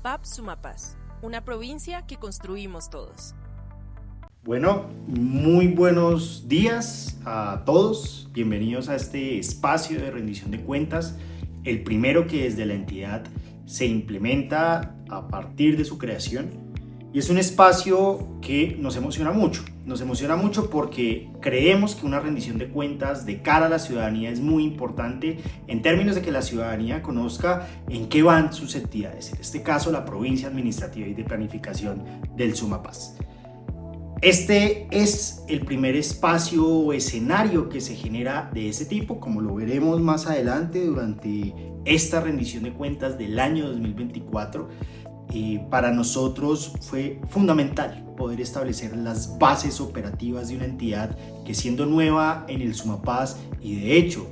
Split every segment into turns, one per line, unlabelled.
PAP Sumapaz, una provincia que construimos todos.
Bueno, muy buenos días a todos. Bienvenidos a este espacio de rendición de cuentas, el primero que desde la entidad se implementa a partir de su creación. Y es un espacio que nos emociona mucho. Nos emociona mucho porque creemos que una rendición de cuentas de cara a la ciudadanía es muy importante en términos de que la ciudadanía conozca en qué van sus entidades. En este caso, la Provincia Administrativa y de Planificación del Sumapaz. Este es el primer espacio o escenario que se genera de ese tipo, como lo veremos más adelante durante esta rendición de cuentas del año 2024. Para nosotros fue fundamental poder establecer las bases operativas de una entidad que, siendo nueva en el Sumapaz y de hecho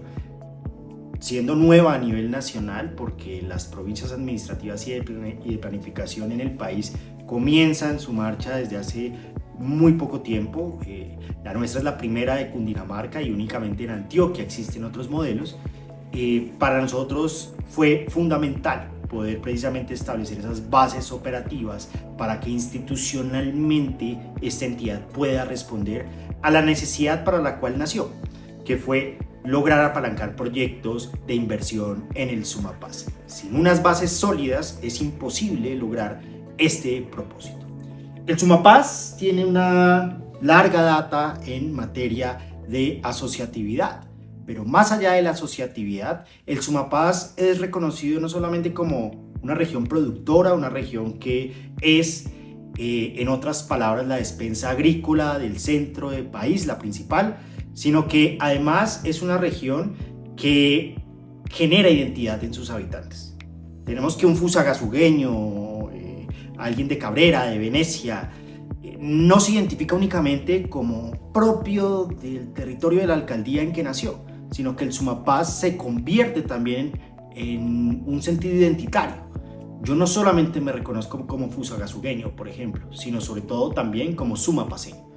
siendo nueva a nivel nacional, porque las provincias administrativas y de planificación en el país comienzan su marcha desde hace muy poco tiempo. La nuestra es la primera de Cundinamarca y únicamente en Antioquia existen otros modelos. Para nosotros fue fundamental poder precisamente establecer esas bases operativas para que institucionalmente esta entidad pueda responder a la necesidad para la cual nació, que fue lograr apalancar proyectos de inversión en el Sumapaz. Sin unas bases sólidas es imposible lograr este propósito. El Sumapaz tiene una larga data en materia de asociatividad. Pero más allá de la asociatividad, el Sumapaz es reconocido no solamente como una región productora, una región que es, en otras palabras, la despensa agrícola del centro del país, la principal, sino que además es una región que genera identidad en sus habitantes. Tenemos que un fusagasugueño, alguien de Cabrera, de Venecia, no se identifica únicamente como propio del territorio de la alcaldía en que nació, sino que el Sumapaz se convierte también en un sentido identitario. Yo no solamente me reconozco como fusagasugueño, por ejemplo, sino sobre todo también como sumapaceño.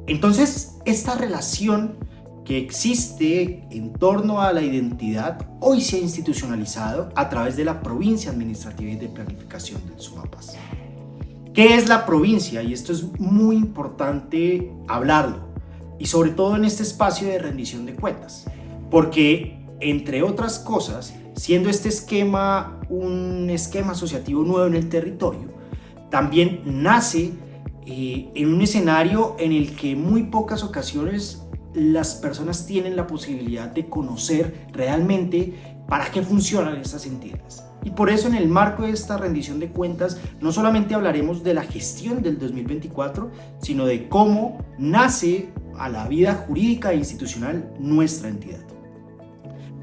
Entonces, esta relación que existe en torno a la identidad hoy se ha institucionalizado a través de la Provincia Administrativa y de Planificación del Sumapaz. ¿Qué es la provincia? Y esto es muy importante hablarlo, y sobre todo en este espacio de rendición de cuentas, porque entre otras cosas, siendo este esquema un esquema asociativo nuevo en el territorio, también nace en un escenario en el que en muy pocas ocasiones las personas tienen la posibilidad de conocer realmente para qué funcionan estas entidades. Y por eso, en el marco de esta rendición de cuentas, no solamente hablaremos de la gestión del 2024, sino de cómo nace a la vida jurídica e institucional nuestra entidad.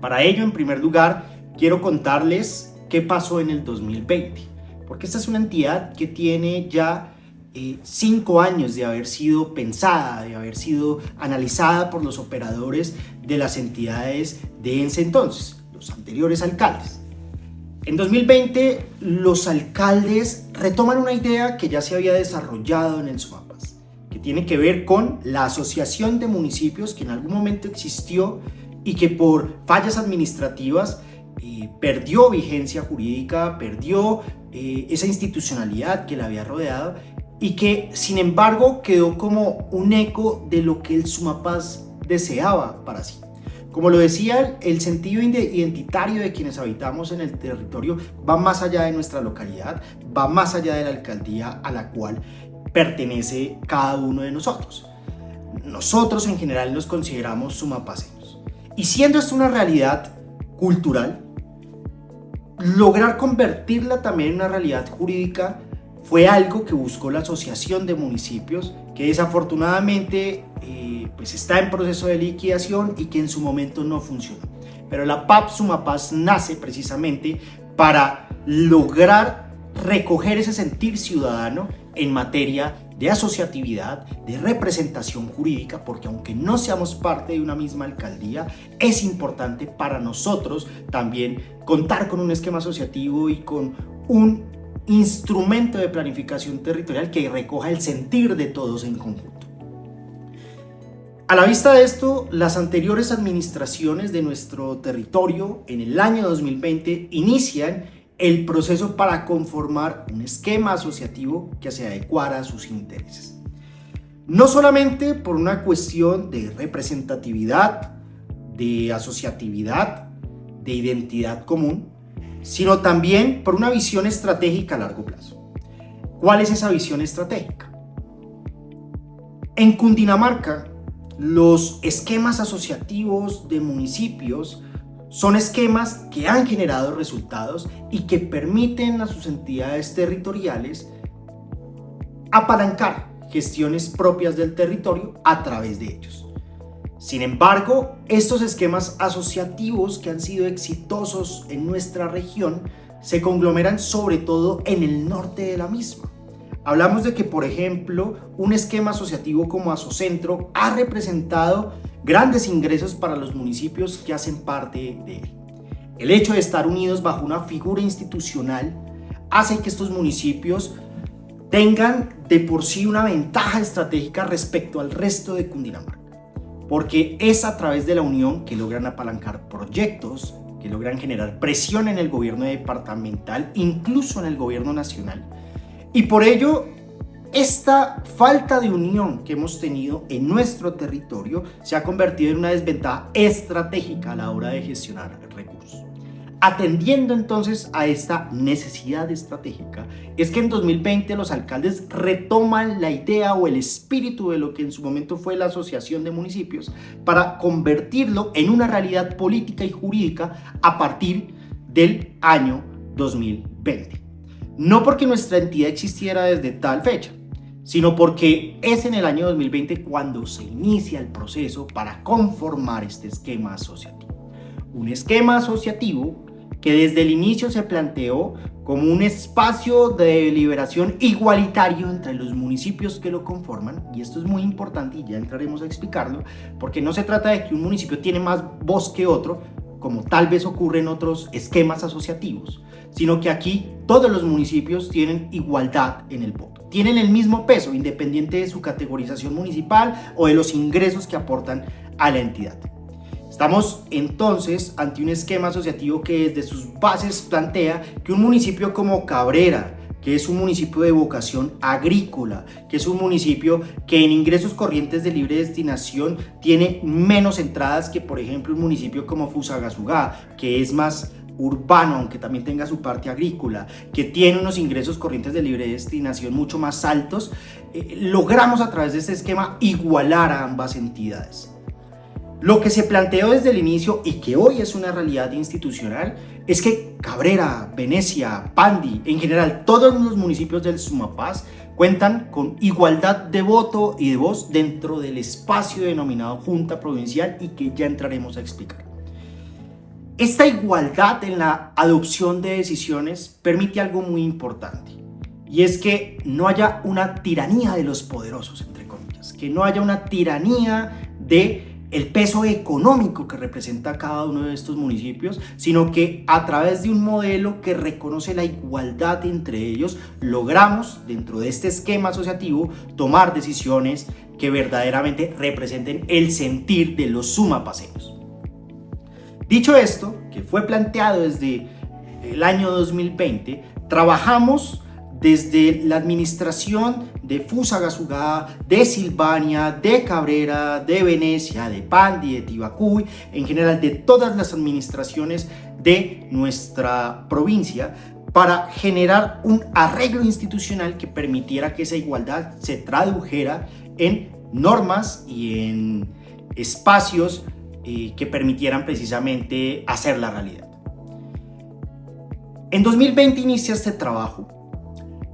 Para ello, en primer lugar, quiero contarles qué pasó en el 2020, porque esta es una entidad que tiene ya 5 años de haber sido pensada, de haber sido analizada por los operadores de las entidades de ese entonces, los anteriores alcaldes. En 2020, los alcaldes retoman una idea que ya se había desarrollado en el Sumapaz, que tiene que ver con la asociación de municipios que en algún momento existió y que por fallas administrativas perdió vigencia jurídica, perdió esa institucionalidad que la había rodeado y que, sin embargo, quedó como un eco de lo que el Sumapaz deseaba para sí. Como lo decía, el sentido identitario de quienes habitamos en el territorio va más allá de nuestra localidad, va más allá de la alcaldía a la cual pertenece cada uno de nosotros. Nosotros en general nos consideramos sumapaceños. Y siendo esto una realidad cultural, lograr convertirla también en una realidad jurídica fue algo que buscó la Asociación de Municipios, que desafortunadamente pues está en proceso de liquidación y que en su momento no funcionó. Pero la PAP Sumapaz nace precisamente para lograr recoger ese sentir ciudadano en materia de asociatividad, de representación jurídica, porque aunque no seamos parte de una misma alcaldía, es importante para nosotros también contar con un esquema asociativo y con un instrumento de planificación territorial que recoja el sentir de todos en conjunto. A la vista de esto, las anteriores administraciones de nuestro territorio en el año 2020 inician el proceso para conformar un esquema asociativo que se adecuara a sus intereses. No solamente por una cuestión de representatividad, de asociatividad, de identidad común, sino también por una visión estratégica a largo plazo. ¿Cuál es esa visión estratégica? En Cundinamarca, los esquemas asociativos de municipios son esquemas que han generado resultados y que permiten a sus entidades territoriales apalancar gestiones propias del territorio a través de ellos. Sin embargo, estos esquemas asociativos que han sido exitosos en nuestra región se conglomeran sobre todo en el norte de la misma. Hablamos de que, por ejemplo, un esquema asociativo como Asocentro ha representado grandes ingresos para los municipios que hacen parte de él. El hecho de estar unidos bajo una figura institucional hace que estos municipios tengan de por sí una ventaja estratégica respecto al resto de Cundinamarca, porque es a través de la unión que logran apalancar proyectos, que logran generar presión en el gobierno departamental, incluso en el gobierno nacional. Y por ello, esta falta de unión que hemos tenido en nuestro territorio se ha convertido en una desventaja estratégica a la hora de gestionar recursos. Atendiendo entonces a esta necesidad estratégica, es que en 2020 los alcaldes retoman la idea o el espíritu de lo que en su momento fue la Asociación de Municipios para convertirlo en una realidad política y jurídica a partir del año 2020. No porque nuestra entidad existiera desde tal fecha, sino porque es en el año 2020 cuando se inicia el proceso para conformar este esquema asociativo. Un esquema asociativo que desde el inicio se planteó como un espacio de deliberación igualitario entre los municipios que lo conforman, y esto es muy importante y ya entraremos a explicarlo, porque no se trata de que un municipio tiene más voz que otro, como tal vez ocurre en otros esquemas asociativos, sino que aquí todos los municipios tienen igualdad en el voto, tienen el mismo peso independiente de su categorización municipal o de los ingresos que aportan a la entidad. Estamos entonces ante un esquema asociativo que desde sus bases plantea que un municipio como Cabrera, que es un municipio de vocación agrícola, que es un municipio que en ingresos corrientes de libre destinación tiene menos entradas que, por ejemplo, un municipio como Fusagasugá, que es más urbano, aunque también tenga su parte agrícola, que tiene unos ingresos corrientes de libre destinación mucho más altos, logramos a través de este esquema igualar a ambas entidades. Lo que se planteó desde el inicio y que hoy es una realidad institucional es que Cabrera, Venecia, Pandi, en general todos los municipios del Sumapaz cuentan con igualdad de voto y de voz dentro del espacio denominado Junta Provincial y que ya entraremos a explicar. Esta igualdad en la adopción de decisiones permite algo muy importante, y es que no haya una tiranía de los poderosos, entre comillas, que no haya una tiranía de el peso económico que representa cada uno de estos municipios, sino que a través de un modelo que reconoce la igualdad entre ellos, logramos dentro de este esquema asociativo tomar decisiones que verdaderamente representen el sentir de los sumapaceños. Dicho esto, que fue planteado desde el año 2020, trabajamos desde la administración de Fusagasugá, de Silvania, de Cabrera, de Venecia, de Pandi, de Tibacuy, en general de todas las administraciones de nuestra provincia, para generar un arreglo institucional que permitiera que esa igualdad se tradujera en normas y en espacios que permitieran precisamente hacer la realidad. En 2020 inicia este trabajo.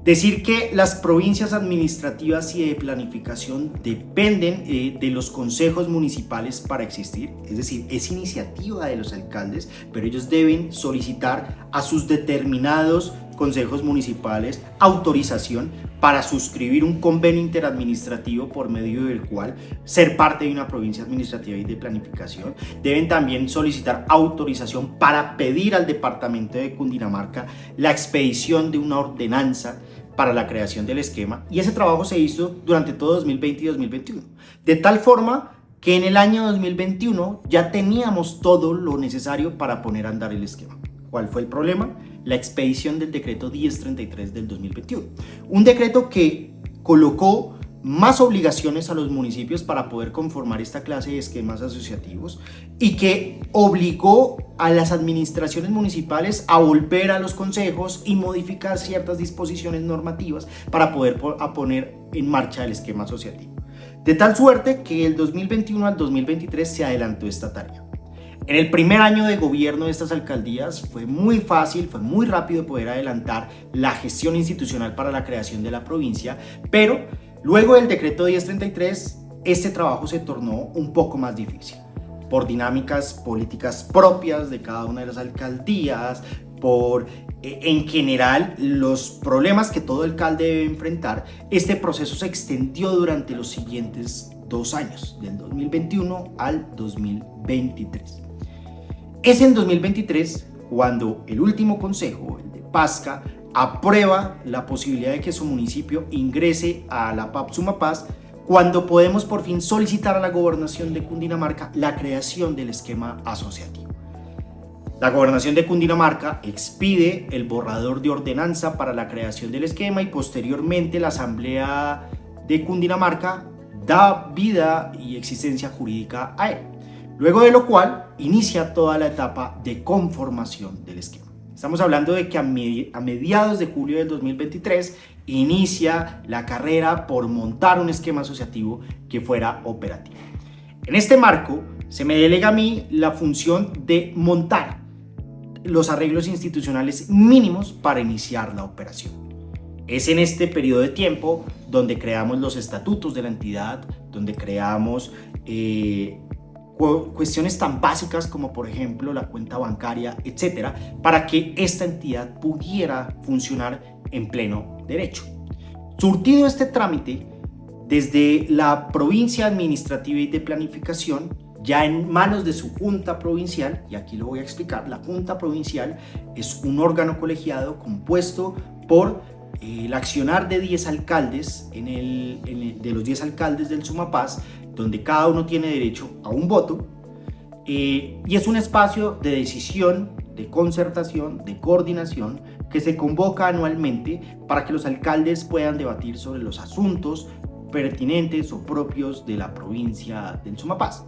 Decir que las provincias administrativas y de planificación dependen de los consejos municipales para existir, es decir, es iniciativa de los alcaldes, pero ellos deben solicitar a sus determinados consejos municipales autorización para suscribir un convenio interadministrativo por medio del cual ser parte de una provincia administrativa y de planificación. Deben también solicitar autorización para pedir al departamento de Cundinamarca la expedición de una ordenanza para la creación del esquema, y ese trabajo se hizo durante todo 2020 y 2021, de tal forma que en el año 2021 ya teníamos todo lo necesario para poner a andar el esquema. ¿Cuál fue el problema? la expedición del decreto 1033 del 2021. Un decreto que colocó más obligaciones a los municipios para poder conformar esta clase de esquemas asociativos y que obligó a las administraciones municipales a volver a los consejos y modificar ciertas disposiciones normativas para poder poner en marcha el esquema asociativo. De tal suerte que del 2021 al 2023 se adelantó esta tarea. En el primer año de gobierno de estas alcaldías fue muy fácil, fue muy rápido poder adelantar la gestión institucional para la creación de la provincia, pero luego del decreto 1033, este trabajo se tornó un poco más difícil, por dinámicas políticas propias de cada una de las alcaldías, por en general los problemas que todo alcalde debe enfrentar. Este proceso se extendió durante los siguientes 2 años, del 2021 al 2023. Es en 2023 cuando el último consejo, el de Pasca, aprueba la posibilidad de que su municipio ingrese a la PAP Sumapaz, cuando podemos por fin solicitar a la gobernación de Cundinamarca la creación del esquema asociativo. La gobernación de Cundinamarca expide el borrador de ordenanza para la creación del esquema y posteriormente la asamblea de Cundinamarca da vida y existencia jurídica a él, luego de lo cual inicia toda la etapa de conformación del esquema. Estamos hablando de que a mediados de julio del 2023 inicia la carrera por montar un esquema asociativo que fuera operativo. En este marco se me delega a mí la función de montar los arreglos institucionales mínimos para iniciar la operación. Es en este periodo de tiempo donde creamos los estatutos de la entidad, donde creamos cuestiones tan básicas como por ejemplo la cuenta bancaria, etcétera, para que esta entidad pudiera funcionar en pleno derecho. Surtido este trámite, desde la provincia administrativa y de planificación, ya en manos de su junta provincial, y aquí lo voy a explicar, la junta provincial es un órgano colegiado compuesto por el accionar de 10 alcaldes, de los 10 alcaldes del Sumapaz, donde cada uno tiene derecho a un voto, y es un espacio de decisión, de concertación, de coordinación, que se convoca anualmente para que los alcaldes puedan debatir sobre los asuntos pertinentes o propios de la provincia del Sumapaz.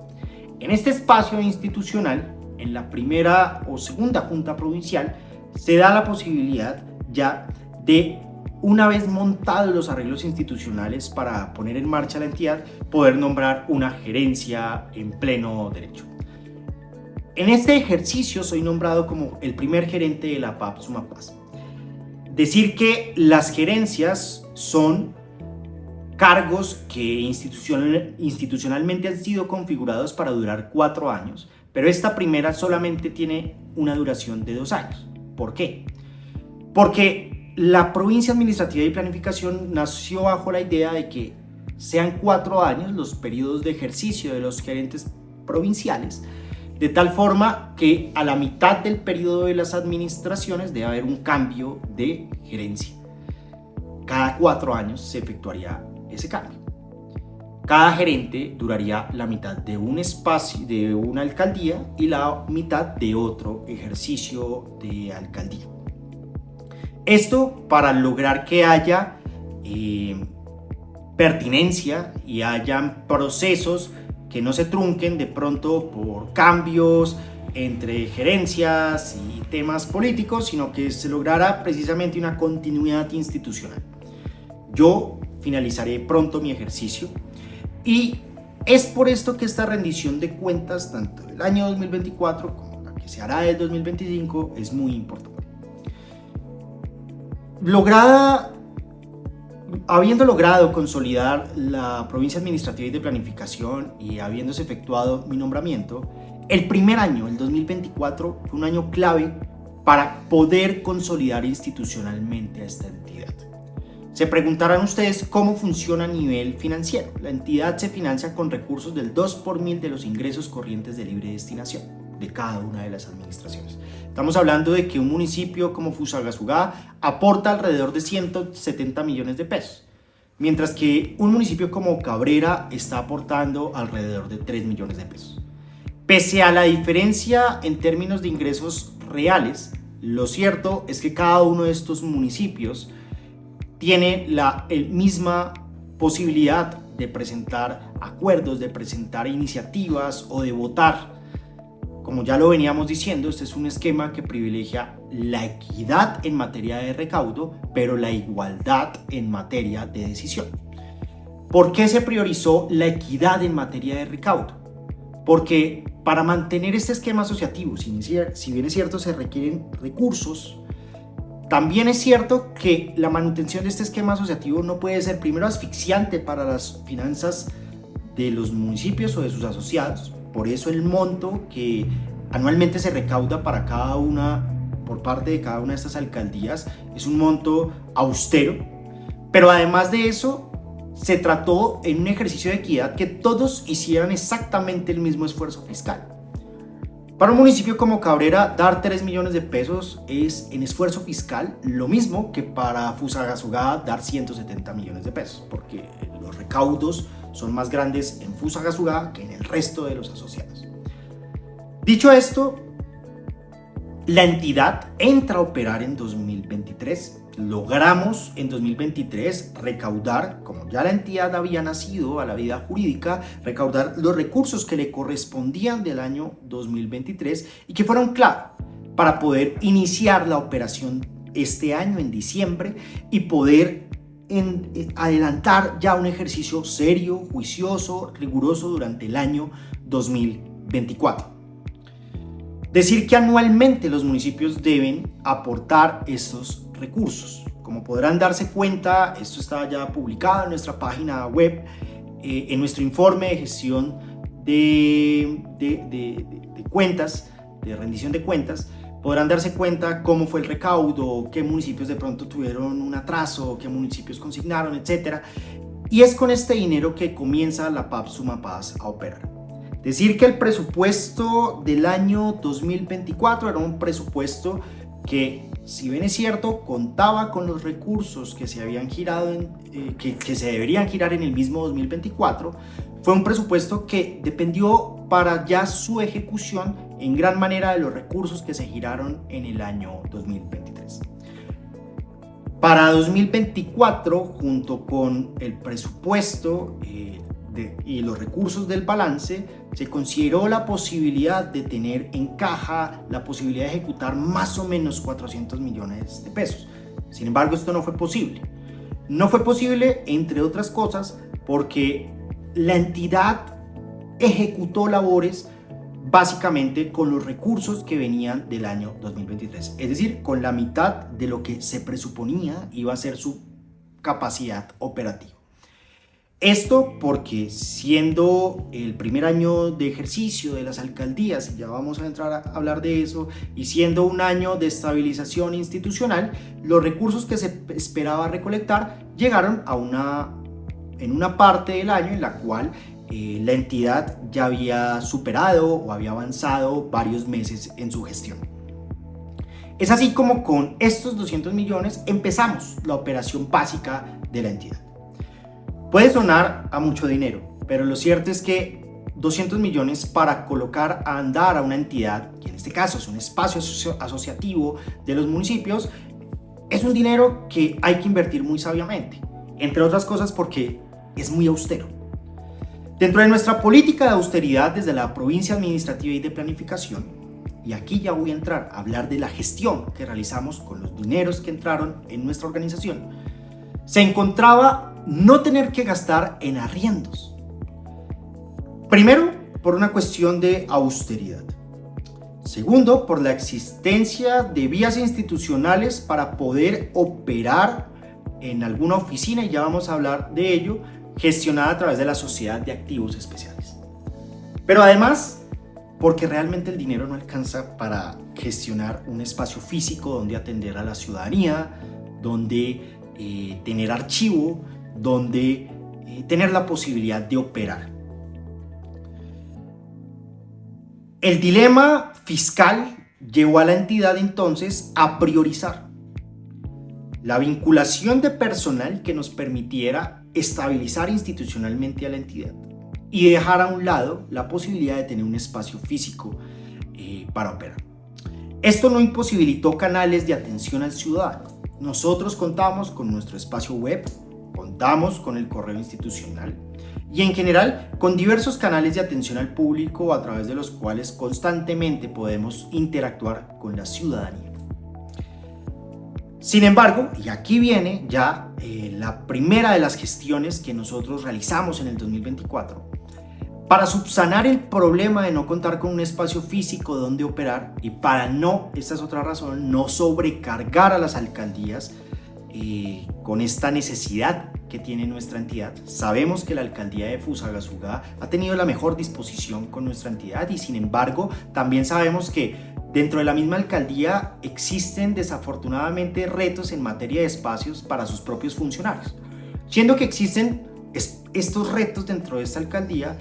En este espacio institucional, en la primera o segunda junta provincial, se da la posibilidad ya de, una vez montados los arreglos institucionales para poner en marcha la entidad, poder nombrar una gerencia en pleno derecho. En este ejercicio soy nombrado como el primer gerente de la PAP Sumapaz. Decir que las gerencias son cargos que institucionalmente han sido configurados para durar 4 años, pero esta primera solamente tiene una duración de 2 años. ¿Por qué? Porque la provincia administrativa y planificación nació bajo la idea de que sean 4 años los periodos de ejercicio de los gerentes provinciales, de tal forma que a la mitad del periodo de las administraciones debe haber un cambio de gerencia. Cada 4 años se efectuaría ese cambio. Cada gerente duraría la mitad de un espacio de una alcaldía y la mitad de otro ejercicio de alcaldía. Esto para lograr que haya pertinencia y hayan procesos que no se trunquen de pronto por cambios entre gerencias y temas políticos, sino que se lograra precisamente una continuidad institucional. Yo finalizaré pronto mi ejercicio y es por esto que esta rendición de cuentas, tanto del año 2024 como la que se hará del 2025, es muy importante. Habiendo logrado consolidar la provincia administrativa y de planificación y habiéndose efectuado mi nombramiento, el primer año, el 2024, fue un año clave para poder consolidar institucionalmente a esta entidad. Se preguntarán ustedes cómo funciona a nivel financiero. La entidad se financia con recursos del 2 por 1000 de los ingresos corrientes de libre destinación de cada una de las administraciones. Estamos hablando de que un municipio como Fusagasugá aporta alrededor de 170 millones de pesos, mientras que un municipio como Cabrera está aportando alrededor de 3 millones de pesos. Pese a la diferencia en términos de ingresos reales, Lo cierto es que cada uno de estos municipios tiene la misma posibilidad de presentar acuerdos, de presentar iniciativas o de votar. Como ya lo veníamos diciendo, este es un esquema que privilegia la equidad en materia de recaudo, pero la igualdad en materia de decisión. ¿Por qué se priorizó la equidad en materia de recaudo? Porque para mantener este esquema asociativo, si bien es cierto se requieren recursos, también es cierto que la manutención de este esquema asociativo no puede ser primero asfixiante para las finanzas de los municipios o de sus asociados. Por eso el monto que anualmente se recauda para cada una, por parte de cada una de estas alcaldías, es un monto austero. Pero además de eso, se trató en un ejercicio de equidad que todos hicieran exactamente el mismo esfuerzo fiscal. Para un municipio como Cabrera, dar 3 millones de pesos es en esfuerzo fiscal lo mismo que para Fusagasugá dar 170 millones de pesos, porque los recaudos son más grandes en Fusagasugá que en el resto de los asociados. Dicho esto, la entidad entra a operar en 2023. Logramos en 2023 recaudar, como ya la entidad había nacido a la vida jurídica, recaudar los recursos que le correspondían del año 2023 y que fueron clave para poder iniciar la operación este año en diciembre y poder adelantar ya un ejercicio serio, juicioso, riguroso durante el año 2024. Decir que anualmente los municipios deben aportar estos recursos. Como podrán darse cuenta, esto está ya publicado en nuestra página web, en nuestro informe de gestión de cuentas, de rendición de cuentas. Podrán darse cuenta cómo fue el recaudo, qué municipios de pronto tuvieron un atraso, qué municipios consignaron, etc. Y es con este dinero que comienza la PAP Sumapaz a operar. Decir que el presupuesto del año 2024 era un presupuesto que, si bien es cierto, contaba con los recursos que se habían girado, que se deberían girar en el mismo 2024, fue un presupuesto que dependió para ya su ejecución en gran manera de los recursos que se giraron en el año 2023. Para 2024, junto con el presupuesto y los recursos del balance, se consideró la posibilidad de tener en caja la posibilidad de ejecutar más o menos 400 millones de pesos. Sin embargo, esto no fue posible. No fue posible, entre otras cosas, porque la entidad ejecutó labores básicamente con los recursos que venían del año 2023, es decir, con la mitad de lo que se presuponía iba a ser su capacidad operativa. Esto porque, siendo el primer año de ejercicio de las alcaldías, y ya vamos a entrar a hablar de eso, y siendo un año de estabilización institucional, los recursos que se esperaba recolectar llegaron en una parte del año en la cual la entidad ya había superado o había avanzado varios meses en su gestión. Es así como con estos 200 millones empezamos la operación básica de la entidad. Puede sonar a mucho dinero, pero lo cierto es que 200 millones para colocar a andar a una entidad, que en este caso es un espacio asociativo de los municipios, es un dinero que hay que invertir muy sabiamente, entre otras cosas porque es muy austero. Dentro de nuestra política de austeridad desde la provincia administrativa y de planificación, y aquí ya voy a entrar a hablar de la gestión que realizamos con los dineros que entraron en nuestra organización, se encontraba no tener que gastar en arriendos. Primero, por una cuestión de austeridad. Segundo, por la existencia de vías institucionales para poder operar en alguna oficina, y ya vamos a hablar de ello, gestionada a través de la Sociedad de Activos Especiales. Pero además, porque realmente el dinero no alcanza para gestionar un espacio físico donde atender a la ciudadanía, donde tener archivo, donde tener la posibilidad de operar. El dilema fiscal llevó a la entidad entonces a priorizar la vinculación de personal que nos permitiera estabilizar institucionalmente a la entidad y dejar a un lado la posibilidad de tener un espacio físico para operar. Esto no imposibilitó canales de atención al ciudadano. Nosotros contamos con nuestro espacio web, contamos con el correo institucional y en general con diversos canales de atención al público a través de los cuales constantemente podemos interactuar con la ciudadanía. Sin embargo, y aquí viene ya la primera de las gestiones que nosotros realizamos en el 2024, para subsanar el problema de no contar con un espacio físico donde operar y para esta es otra razón, no sobrecargar a las alcaldías con esta necesidad que tiene nuestra entidad. Sabemos que la alcaldía de Fusagasugá ha tenido la mejor disposición con nuestra entidad y sin embargo también sabemos que dentro de la misma alcaldía existen desafortunadamente retos en materia de espacios para sus propios funcionarios. Siendo que existen estos retos dentro de esta alcaldía,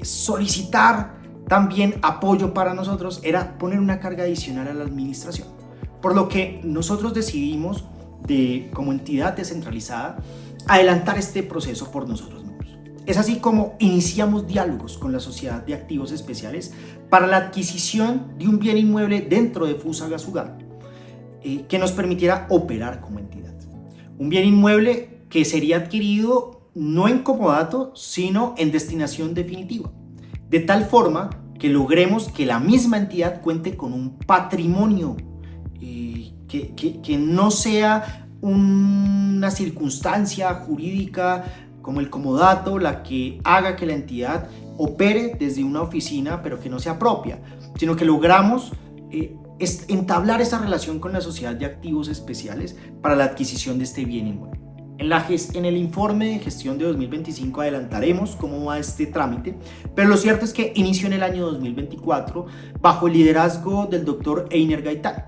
solicitar también apoyo para nosotros era poner una carga adicional a la administración. Por lo que nosotros decidimos, como entidad descentralizada, adelantar este proceso por nosotros mismos. Es así como iniciamos diálogos con la Sociedad de Activos Especiales para la adquisición de un bien inmueble dentro de Fusagasugá que nos permitiera operar como entidad. Un bien inmueble que sería adquirido no en comodato, sino en destinación definitiva, de tal forma que logremos que la misma entidad cuente con un patrimonio que no sea una circunstancia jurídica como el comodato la que haga que la entidad opere desde una oficina, pero que no sea propia, sino que logramos entablar esa relación con la Sociedad de Activos Especiales para la adquisición de este bien inmueble. En el informe de gestión de 2025 adelantaremos cómo va este trámite, pero lo cierto es que inició en el año 2024 bajo el liderazgo del doctor Einer Gaitán,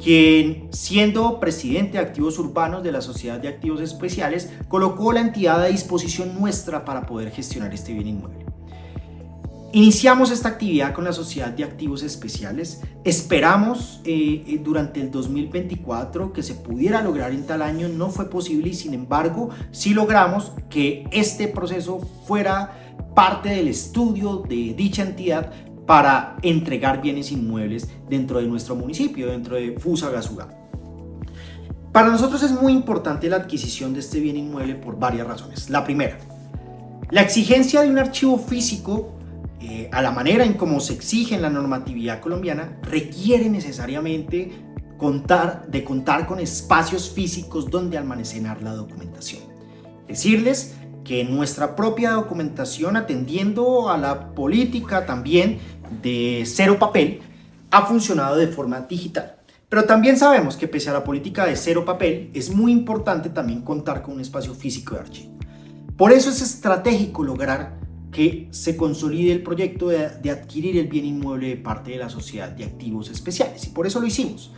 quien, siendo presidente de activos urbanos de la Sociedad de Activos Especiales, colocó la entidad a disposición nuestra para poder gestionar este bien inmueble. Iniciamos esta actividad con la Sociedad de Activos Especiales. Esperamos durante el 2024 que se pudiera lograr en tal año. No fue posible y sin embargo sí logramos que este proceso fuera parte del estudio de dicha entidad para entregar bienes inmuebles dentro de nuestro municipio, dentro de Fusagasugá. Para nosotros es muy importante la adquisición de este bien inmueble por varias razones. La primera, la exigencia de un archivo físico a la manera en cómo se exige en la normatividad colombiana requiere necesariamente contar con espacios físicos donde almacenar la documentación. Decirles que nuestra propia documentación, atendiendo a la política también de cero papel, ha funcionado de forma digital. Pero también sabemos que pese a la política de cero papel, es muy importante también contar con un espacio físico de archivo. Por eso es estratégico lograr que se consolide el proyecto de adquirir el bien inmueble de parte de la Sociedad de Activos Especiales. Y por eso lo hicimos.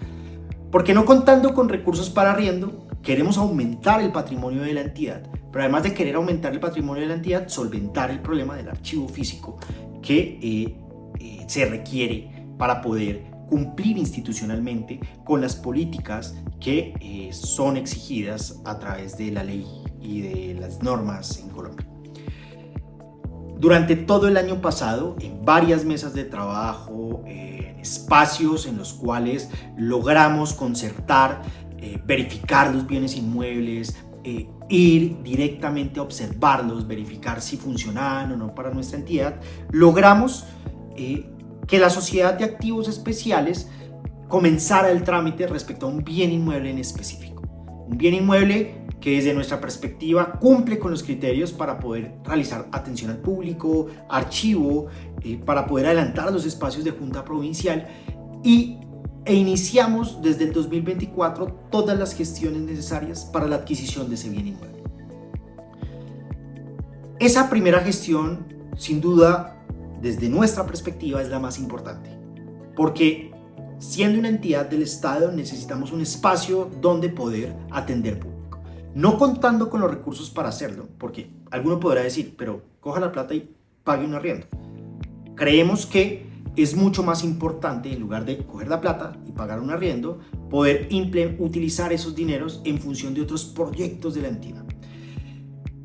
Porque no contando con recursos para arriendo, queremos aumentar el patrimonio de la entidad, pero además de querer aumentar el patrimonio de la entidad, solventar el problema del archivo físico que se requiere para poder cumplir institucionalmente con las políticas que son exigidas a través de la ley y de las normas en Colombia. Durante todo el año pasado, en varias mesas de trabajo, en espacios en los cuales logramos concertar, verificar los bienes inmuebles, ir directamente a observarlos, verificar si funcionaban o no para nuestra entidad, logramos que la Sociedad de Activos Especiales comenzara el trámite respecto a un bien inmueble en específico. Un bien inmueble que desde nuestra perspectiva cumple con los criterios para poder realizar atención al público, archivo, para poder adelantar los espacios de junta provincial e iniciamos desde el 2024 todas las gestiones necesarias para la adquisición de ese bien inmueble. Esa primera gestión, sin duda, desde nuestra perspectiva es la más importante, porque siendo una entidad del Estado necesitamos un espacio donde poder atender público. No contando con los recursos para hacerlo, porque alguno podrá decir, pero coja la plata y pague un arriendo. Creemos que es mucho más importante, en lugar de coger la plata y pagar un arriendo, poder utilizar esos dineros en función de otros proyectos de la entidad.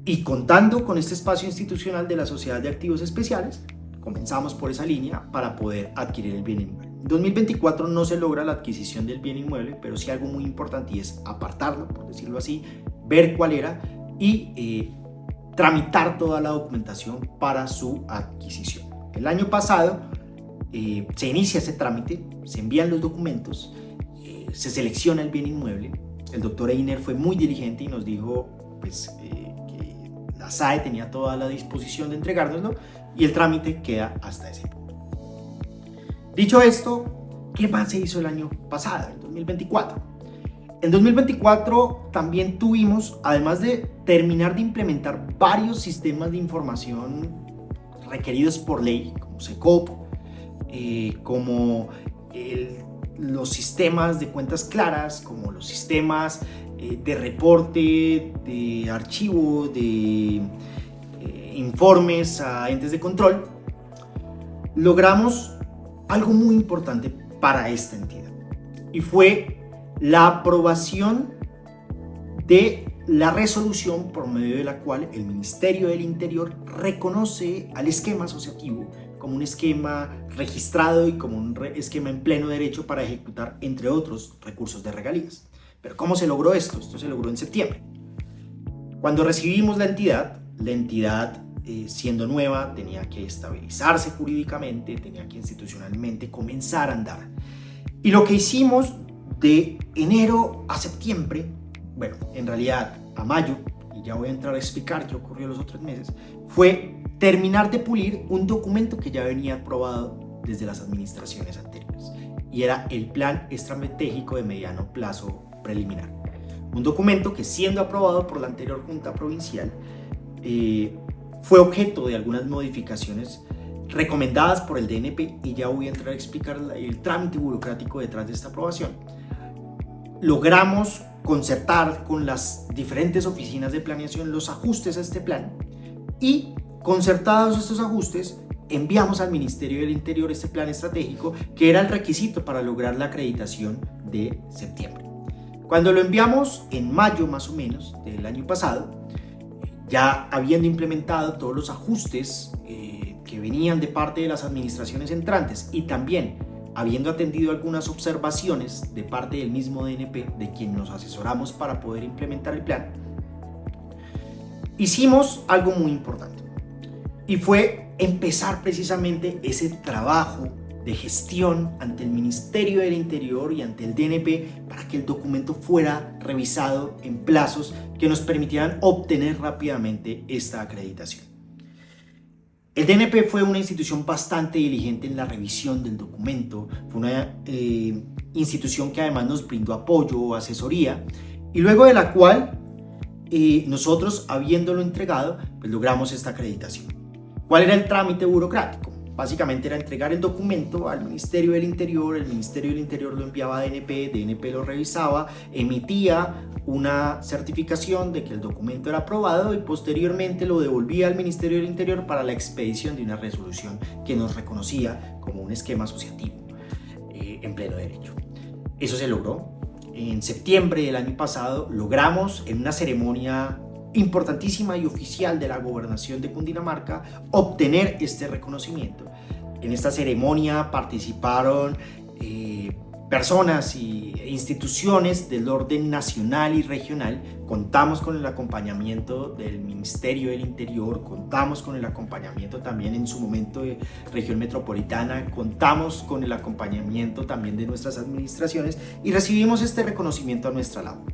Y contando con este espacio institucional de la Sociedad de Activos Especiales, comenzamos por esa línea para poder adquirir el bien inmueble. En 2024 no se logra la adquisición del bien inmueble, pero sí algo muy importante y es apartarlo, por decirlo así, ver cuál era y tramitar toda la documentación para su adquisición. El año pasado se inicia ese trámite, se envían los documentos, se selecciona el bien inmueble. El doctor Einer fue muy diligente y nos dijo pues, que la SAE tenía toda la disposición de entregárnoslo y el trámite queda hasta ese punto. Dicho esto, ¿qué más se hizo el año pasado, en 2024? En 2024 también tuvimos, además de terminar de implementar varios sistemas de información requeridos por ley, como SECOP, como los sistemas de cuentas claras, como los sistemas de reporte, de archivo, de informes a entes de control, logramos algo muy importante para esta entidad y fue la aprobación de la resolución por medio de la cual el Ministerio del Interior reconoce al esquema asociativo como un esquema registrado y como un esquema en pleno derecho para ejecutar, entre otros, recursos de regalías. Pero ¿cómo se logró esto? Esto se logró en septiembre. Cuando recibimos la entidad siendo nueva tenía que estabilizarse jurídicamente, tenía que institucionalmente comenzar a andar. Y lo que hicimos de enero a septiembre, bueno, en realidad a mayo, y ya voy a entrar a explicar qué ocurrió los otros meses, fue terminar de pulir un documento que ya venía aprobado desde las administraciones anteriores y era el Plan Estratégico de Mediano Plazo Preliminar. Un documento que, siendo aprobado por la anterior Junta Provincial, fue objeto de algunas modificaciones recomendadas por el DNP y ya voy a entrar a explicar el trámite burocrático detrás de esta aprobación. Logramos concertar con las diferentes oficinas de planeación los ajustes a este plan y, concertados estos ajustes, enviamos al Ministerio del Interior este plan estratégico que era el requisito para lograr la acreditación de septiembre. Cuando lo enviamos en mayo más o menos del año pasado, ya habiendo implementado todos los ajustes que venían de parte de las administraciones entrantes y también habiendo atendido algunas observaciones de parte del mismo DNP, de quien nos asesoramos para poder implementar el plan, hicimos algo muy importante y fue empezar precisamente ese trabajo de gestión ante el Ministerio del Interior y ante el DNP para que el documento fuera revisado en plazos que nos permitieran obtener rápidamente esta acreditación. El DNP fue una institución bastante diligente en la revisión del documento, fue una institución que además nos brindó apoyo, asesoría, y luego de la cual nosotros, habiéndolo entregado, pues logramos esta acreditación. ¿Cuál era el trámite burocrático? Básicamente era entregar el documento al Ministerio del Interior, el Ministerio del Interior lo enviaba a DNP, DNP lo revisaba, emitía una certificación de que el documento era aprobado y posteriormente lo devolvía al Ministerio del Interior para la expedición de una resolución que nos reconocía como un esquema asociativo en pleno derecho. Eso se logró. En septiembre del año pasado logramos, en una ceremonia importantísima y oficial de la Gobernación de Cundinamarca, obtener este reconocimiento. En esta ceremonia participaron personas e instituciones del orden nacional y regional. Contamos con el acompañamiento del Ministerio del Interior, contamos con el acompañamiento también en su momento de región metropolitana, contamos con el acompañamiento también de nuestras administraciones y recibimos este reconocimiento a nuestra labor.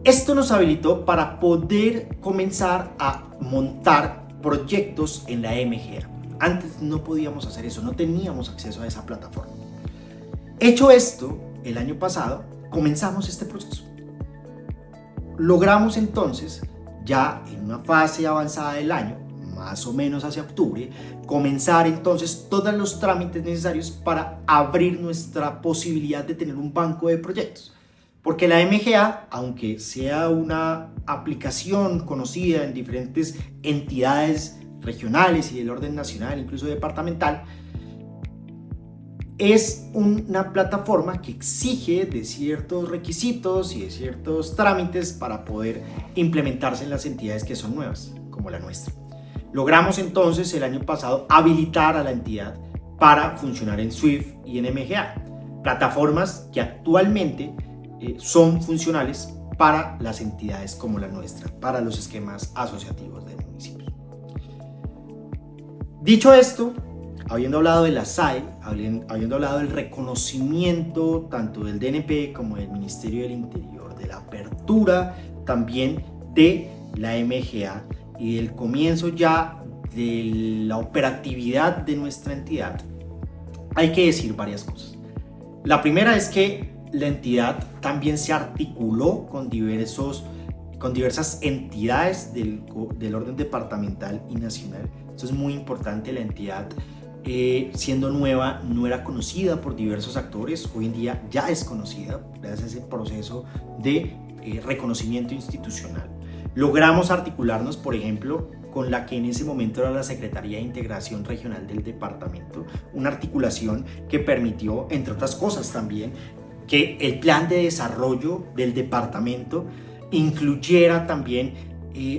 Esto nos habilitó para poder comenzar a montar proyectos en la MGA. Antes no podíamos hacer eso, no teníamos acceso a esa plataforma. Hecho esto, el año pasado comenzamos este proceso. Logramos entonces, ya en una fase avanzada del año, más o menos hacia octubre, comenzar entonces todos los trámites necesarios para abrir nuestra posibilidad de tener un banco de proyectos. Porque la MGA, aunque sea una aplicación conocida en diferentes entidades regionales y del orden nacional, incluso departamental, es una plataforma que exige de ciertos requisitos y de ciertos trámites para poder implementarse en las entidades que son nuevas, como la nuestra. Logramos entonces el año pasado habilitar a la entidad para funcionar en Swift y en MGA, plataformas que actualmente son funcionales para las entidades como la nuestra, para los esquemas asociativos de municipios. Dicho esto, habiendo hablado de la SAE, habiendo hablado del reconocimiento tanto del DNP como del Ministerio del Interior, de la apertura también de la MGA y del comienzo ya de la operatividad de nuestra entidad, hay que decir varias cosas. La primera es que la entidad también se articuló con diversas entidades del orden departamental y nacional. Esto es muy importante. La entidad, siendo nueva, no era conocida por diversos actores. Hoy en día ya es conocida gracias a ese proceso de reconocimiento institucional. Logramos articularnos, por ejemplo, con la que en ese momento era la Secretaría de Integración Regional del departamento, una articulación que permitió, entre otras cosas también, que el plan de desarrollo del departamento incluyera también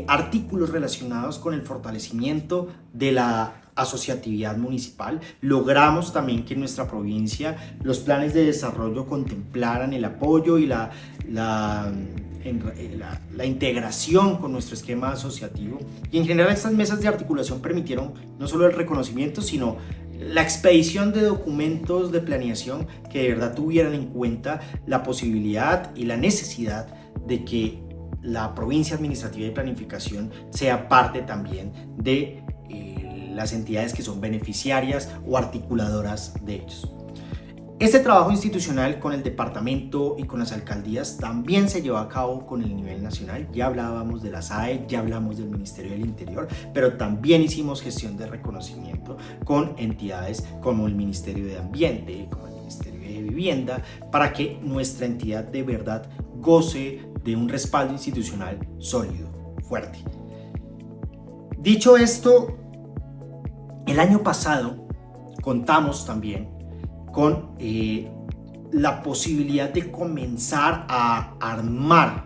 artículos relacionados con el fortalecimiento de la asociatividad municipal. Logramos también que en nuestra provincia los planes de desarrollo contemplaran el apoyo y la integración con nuestro esquema asociativo, y en general estas mesas de articulación permitieron no solo el reconocimiento, sino la expedición de documentos de planeación que de verdad tuvieran en cuenta la posibilidad y la necesidad de que la provincia administrativa de planificación sea parte también de las entidades que son beneficiarias o articuladoras de ellos. Este trabajo institucional con el departamento y con las alcaldías también se llevó a cabo con el nivel nacional. Ya hablábamos de la SAE, ya hablamos del Ministerio del Interior, pero también hicimos gestión de reconocimiento con entidades como el Ministerio de Ambiente, como el Ministerio de Vivienda, para que nuestra entidad de verdad goce de un respaldo institucional sólido, fuerte. Dicho esto, el año pasado contamos también con la posibilidad de comenzar a armar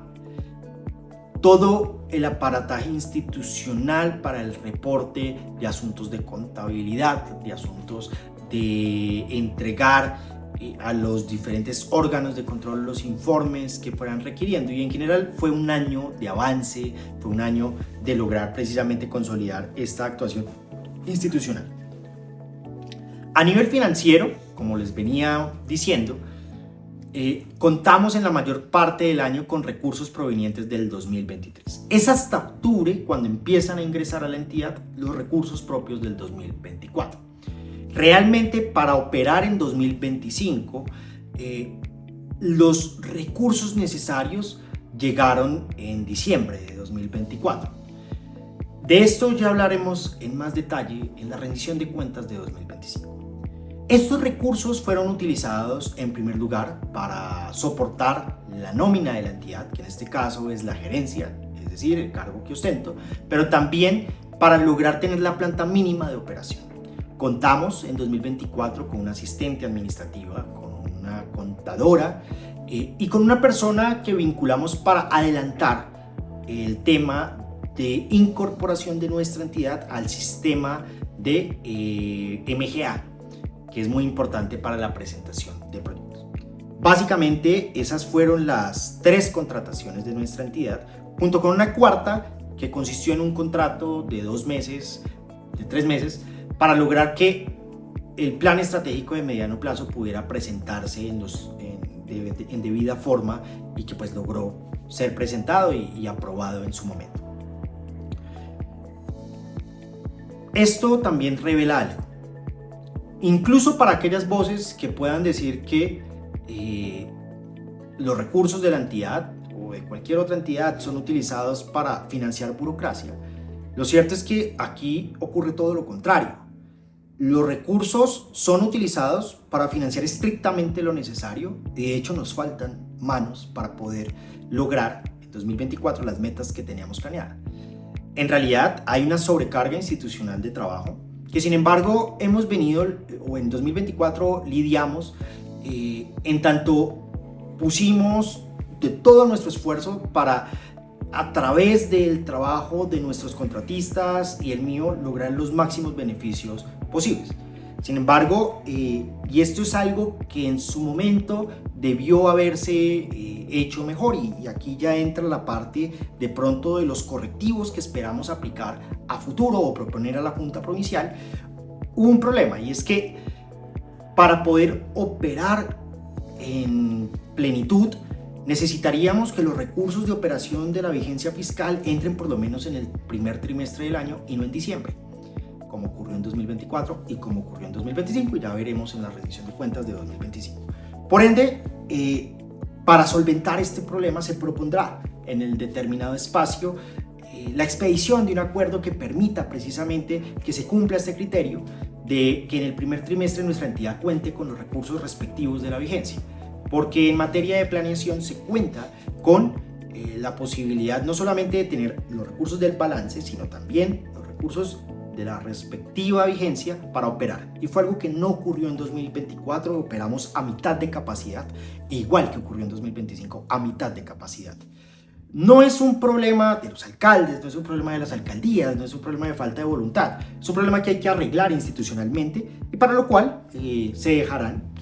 todo el aparataje institucional para el reporte de asuntos de contabilidad, de asuntos de entregar a los diferentes órganos de control los informes que fueran requiriendo, y en general fue un año de avance, fue un año de lograr precisamente consolidar esta actuación institucional. A nivel financiero, como les venía diciendo, contamos en la mayor parte del año con recursos provenientes del 2023. Es hasta octubre cuando empiezan a ingresar a la entidad los recursos propios del 2024. Realmente, para operar en 2025, los recursos necesarios llegaron en diciembre de 2024. De esto ya hablaremos en más detalle en la rendición de cuentas de 2025. Estos recursos fueron utilizados en primer lugar para soportar la nómina de la entidad, que en este caso es la gerencia, es decir, el cargo que ostento, pero también para lograr tener la planta mínima de operación. Contamos en 2024 con una asistente administrativa, con una contadora y con una persona que vinculamos para adelantar el tema de incorporación de nuestra entidad al sistema de MGA, que es muy importante para la presentación de proyectos. Básicamente, esas fueron las 3 contrataciones de nuestra entidad, junto con una cuarta que consistió en un contrato de 2 meses, de 3 meses, para lograr que el plan estratégico de mediano plazo pudiera presentarse en debida forma y que pues logró ser presentado y aprobado en su momento. Esto también revela algo. Incluso para aquellas voces que puedan decir que los recursos de la entidad o de cualquier otra entidad son utilizados para financiar burocracia, lo cierto es que aquí ocurre todo lo contrario. Los recursos son utilizados para financiar estrictamente lo necesario. De hecho, nos faltan manos para poder lograr en 2024 las metas que teníamos planeadas. En realidad, hay una sobrecarga institucional de trabajo que, sin embargo, hemos venido, o en 2024 lidiamos, en tanto pusimos de todo nuestro esfuerzo para, a través del trabajo de nuestros contratistas y el mío, lograr los máximos beneficios posibles. Sin embargo, y esto es algo que en su momento debió haberse hecho mejor, y aquí ya entra la parte de pronto de los correctivos que esperamos aplicar a futuro o proponer a la Junta Provincial. Hubo un problema, y es que para poder operar en plenitud necesitaríamos que los recursos de operación de la vigencia fiscal entren por lo menos en el primer trimestre del año y no en diciembre, como ocurrió en 2024 y como ocurrió en 2025, y ya veremos en la rendición de cuentas de 2025. Por ende, para solventar este problema se propondrá en el determinado espacio la expedición de un acuerdo que permita precisamente que se cumpla este criterio de que en el primer trimestre nuestra entidad cuente con los recursos respectivos de la vigencia, porque en materia de planeación se cuenta con la posibilidad no solamente de tener los recursos del balance, sino también los recursos de la respectiva vigencia para operar, y fue algo que no ocurrió en 2024. Operamos a mitad de capacidad, igual que ocurrió en 2025, a mitad de capacidad. No es un problema de los alcaldes, no es un problema de las alcaldías, no es un problema de falta de voluntad, es un problema que hay que arreglar institucionalmente, y para lo cual se dejarán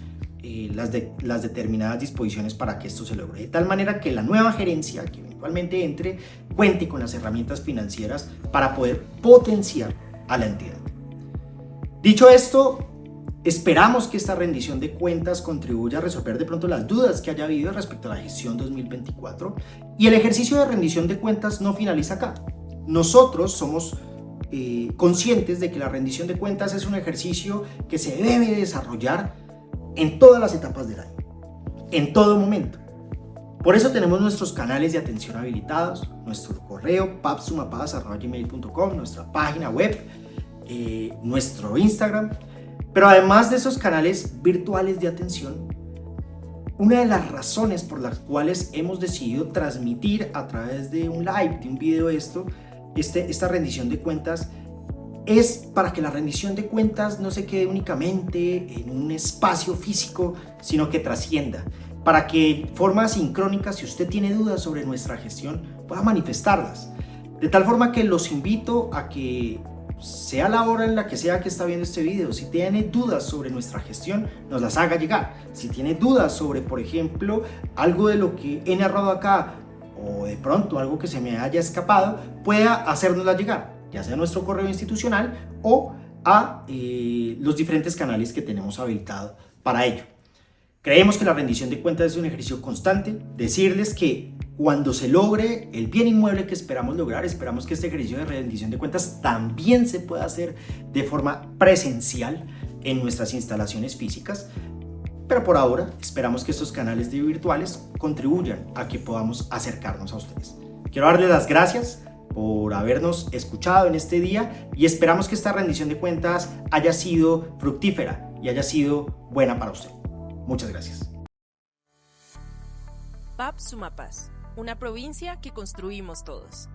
las determinadas disposiciones para que esto se logre, de tal manera que la nueva gerencia que eventualmente entre cuente con las herramientas financieras para poder potenciar a la entidad. Dicho esto, esperamos que esta rendición de cuentas contribuya a resolver de pronto las dudas que haya habido respecto a la gestión 2024, y el ejercicio de rendición de cuentas no finaliza acá. Nosotros somos conscientes de que la rendición de cuentas es un ejercicio que se debe desarrollar en todas las etapas del año, en todo momento. Por eso tenemos nuestros canales de atención habilitados, nuestro correo papsumapas@gmail.com, nuestra página web, nuestro Instagram. Pero además de esos canales virtuales de atención, una de las razones por las cuales hemos decidido transmitir a través de un live, de un video, esta rendición de cuentas, es para que la rendición de cuentas no se quede únicamente en un espacio físico, sino que trascienda, para que de forma sincrónica, si usted tiene dudas sobre nuestra gestión, pueda manifestarlas. De tal forma que los invito a que, sea la hora en la que sea que está viendo este video, si tiene dudas sobre nuestra gestión, nos las haga llegar. Si tiene dudas sobre, por ejemplo, algo de lo que he narrado acá, o de pronto algo que se me haya escapado, pueda hacérnosla llegar, ya sea a nuestro correo institucional o a los diferentes canales que tenemos habilitados para ello. Creemos que la rendición de cuentas es un ejercicio constante. Decirles que cuando se logre el bien inmueble que esperamos lograr, esperamos que este ejercicio de rendición de cuentas también se pueda hacer de forma presencial en nuestras instalaciones físicas, pero por ahora esperamos que estos canales virtuales contribuyan a que podamos acercarnos a ustedes. Quiero darles las gracias por habernos escuchado en este día, y esperamos que esta rendición de cuentas haya sido fructífera y haya sido buena para usted. Muchas gracias.
PAP Sumapaz, una provincia que construimos todos.